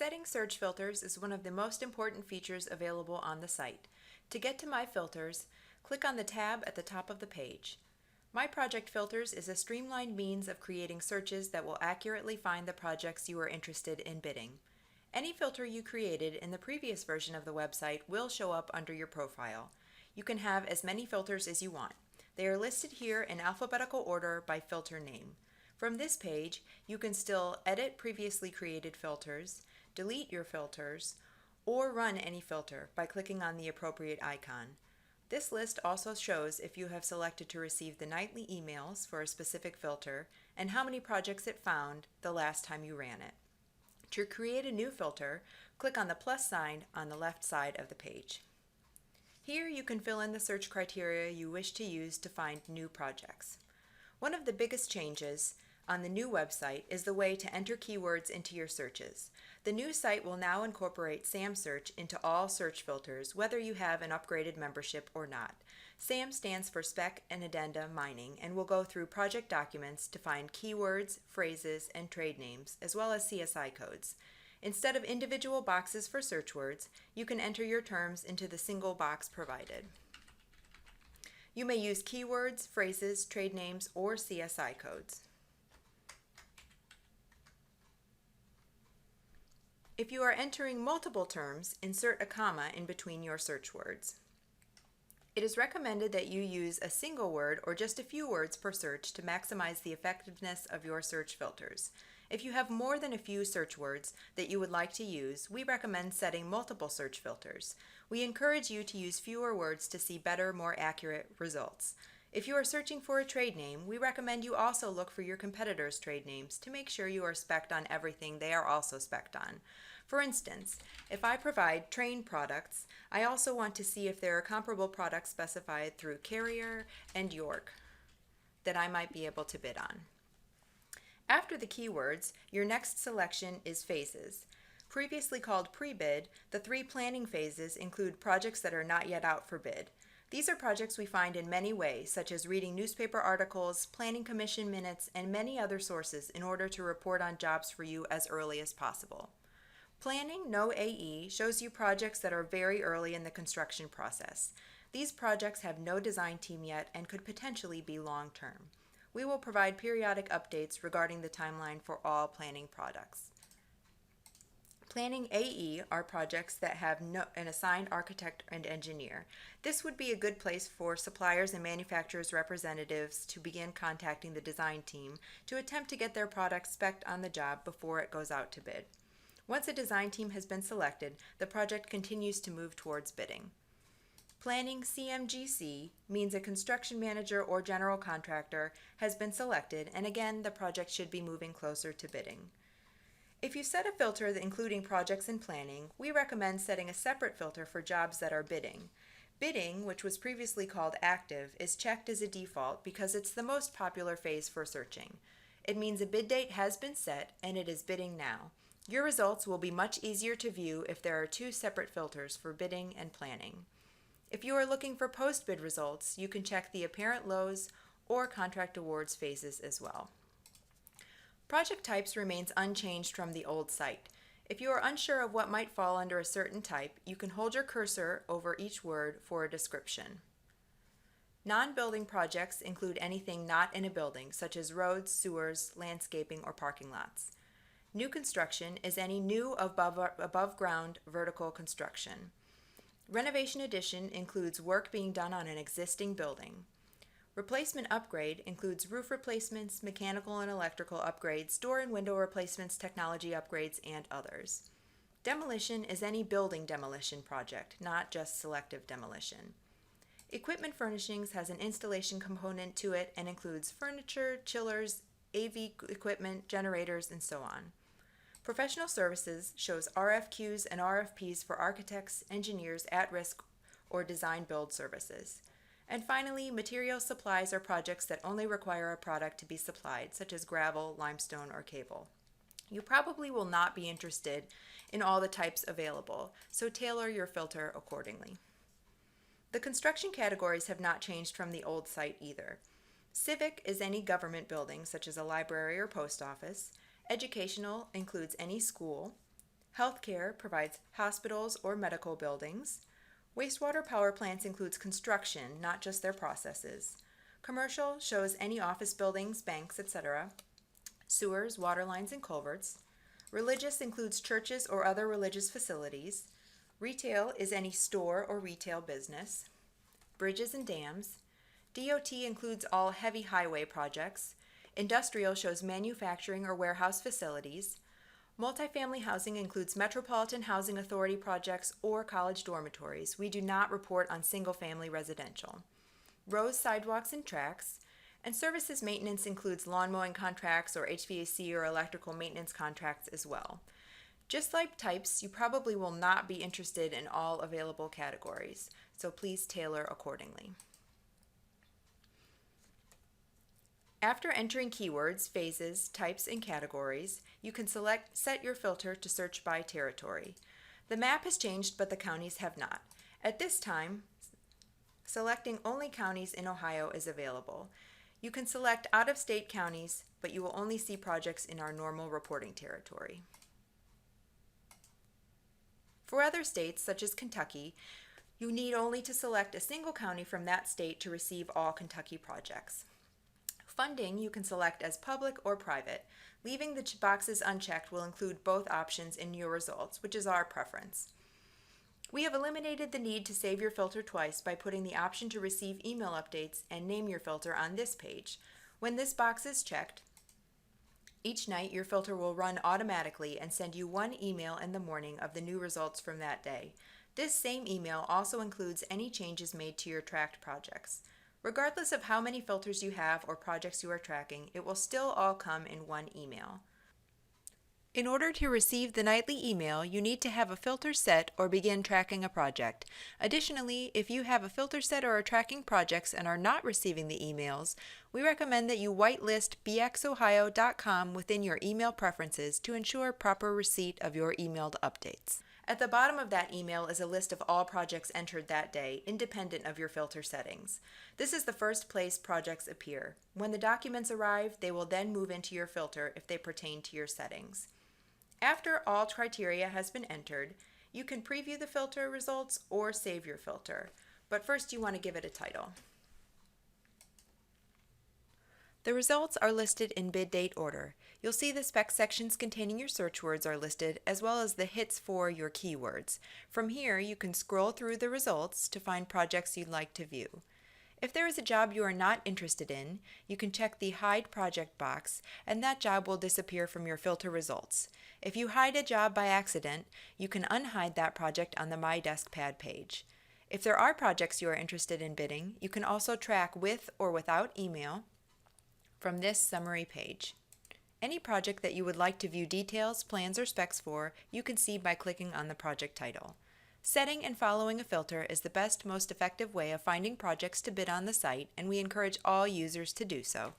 Setting search filters is one of the most important features available on the site. To get to My Filters, click on the tab at the top of the page. My Project Filters is a streamlined means of creating searches that will accurately find the projects you are interested in bidding. Any filter you created in the previous version of the website will show up under your profile. You can have as many filters as you want. They are listed here in alphabetical order by filter name. From this page, you can still edit previously created filters, delete your filters, or run any filter by clicking on the appropriate icon. This list also shows if you have selected to receive the nightly emails for a specific filter and how many projects it found the last time you ran it. To create a new filter, click on the plus sign on the left side of the page. Here you can fill in the search criteria you wish to use to find new projects. One of the biggest changes on the new website is the way to enter keywords into your searches. The new site will now incorporate SAM search into all search filters, whether you have an upgraded membership or not. SAM stands for Spec and Addenda Mining and will go through project documents to find keywords, phrases, and trade names, as well as CSI codes. Instead of individual boxes for search words, you can enter your terms into the single box provided. You may use keywords, phrases, trade names, or CSI codes. If you are entering multiple terms, insert a comma in between your search words. It is recommended that you use a single word or just a few words per search to maximize the effectiveness of your search filters. If you have more than a few search words that you would like to use, we recommend setting multiple search filters. We encourage you to use fewer words to see better, more accurate results. If you are searching for a trade name, we recommend you also look for your competitors' trade names to make sure you are spec'd on everything they are also spec'd on. For instance, if I provide train products, I also want to see if there are comparable products specified through Carrier and York that I might be able to bid on. After the keywords, your next selection is phases. Previously called pre-bid, the 3 planning phases include projects that are not yet out for bid. These are projects we find in many ways, such as reading newspaper articles, planning commission minutes, and many other sources in order to report on jobs for you as early as possible. Planning No AE shows you projects that are very early in the construction process. These projects have no design team yet and could potentially be long-term. We will provide periodic updates regarding the timeline for all planning products. Planning AE are projects that have an assigned architect and engineer. This would be a good place for suppliers and manufacturers' representatives to begin contacting the design team to attempt to get their product spec'd on the job before it goes out to bid. Once a design team has been selected, the project continues to move towards bidding. Planning CMGC means a construction manager or general contractor has been selected, and again, the project should be moving closer to bidding. If you set a filter including projects in planning, we recommend setting a separate filter for jobs that are bidding. Bidding, which was previously called active, is checked as a default because it's the most popular phase for searching. It means a bid date has been set and it is bidding now. Your results will be much easier to view if there are 2 separate filters for bidding and planning. If you are looking for post-bid results, you can check the apparent lows or contract awards phases as well. Project types remains unchanged from the old site. If you are unsure of what might fall under a certain type, you can hold your cursor over each word for a description. Non-building projects include anything not in a building, such as roads, sewers, landscaping, or parking lots. New construction is any new above-ground vertical construction. Renovation addition includes work being done on an existing building. Replacement upgrade includes roof replacements, mechanical and electrical upgrades, door and window replacements, technology upgrades, and others. Demolition is any building demolition project, not just selective demolition. Equipment furnishings has an installation component to it and includes furniture, chillers, AV equipment, generators, and so on. Professional services shows RFQs and RFPs for architects, engineers, at-risk, or design-build services. And finally, material supplies are projects that only require a product to be supplied, such as gravel, limestone, or cable. You probably will not be interested in all the types available, so tailor your filter accordingly. The construction categories have not changed from the old site either. Civic is any government building, such as a library or post office. Educational includes any school. Healthcare provides hospitals or medical buildings. Wastewater power plants includes construction, not just their processes. Commercial shows any office buildings, banks, etc. Sewers, water lines, and culverts. Religious includes churches or other religious facilities. Retail is any store or retail business. Bridges and dams. DOT includes all heavy highway projects. Industrial shows manufacturing or warehouse facilities. Multifamily housing includes Metropolitan Housing Authority projects or college dormitories. We do not report on single-family residential. Roads, sidewalks, and tracks. And services maintenance includes lawn mowing contracts or HVAC or electrical maintenance contracts as well. Just like types, you probably will not be interested in all available categories, so please tailor accordingly. After entering keywords, phases, types, and categories, you can set your filter to search by territory. The map has changed, but the counties have not. At this time, selecting only counties in Ohio is available. You can select out-of-state counties, but you will only see projects in our normal reporting territory. For other states, such as Kentucky, you need only to select a single county from that state to receive all Kentucky projects. Funding you can select as public or private. Leaving the boxes unchecked will include both options in your results, which is our preference. We have eliminated the need to save your filter twice by putting the option to receive email updates and name your filter on this page. When this box is checked, each night your filter will run automatically and send you one email in the morning of the new results from that day. This same email also includes any changes made to your tracked projects. Regardless of how many filters you have or projects you are tracking, it will still all come in one email. In order to receive the nightly email, you need to have a filter set or begin tracking a project. Additionally, if you have a filter set or are tracking projects and are not receiving the emails, we recommend that you whitelist bxohio.com within your email preferences to ensure proper receipt of your emailed updates. At the bottom of that email is a list of all projects entered that day, independent of your filter settings. This is the first place projects appear. When the documents arrive, they will then move into your filter if they pertain to your settings. After all criteria has been entered, you can preview the filter results or save your filter. But first you want to give it a title. The results are listed in bid date order. You'll see the spec sections containing your search words are listed, as well as the hits for your keywords. From here, you can scroll through the results to find projects you'd like to view. If there is a job you are not interested in, you can check the Hide Project box, and that job will disappear from your filter results. If you hide a job by accident, you can unhide that project on the My Desk Pad page. If there are projects you are interested in bidding, you can also track with or without email from this summary page. Any project that you would like to view details, plans, or specs for, you can see by clicking on the project title. Setting and following a filter is the best, most effective way of finding projects to bid on the site, and we encourage all users to do so.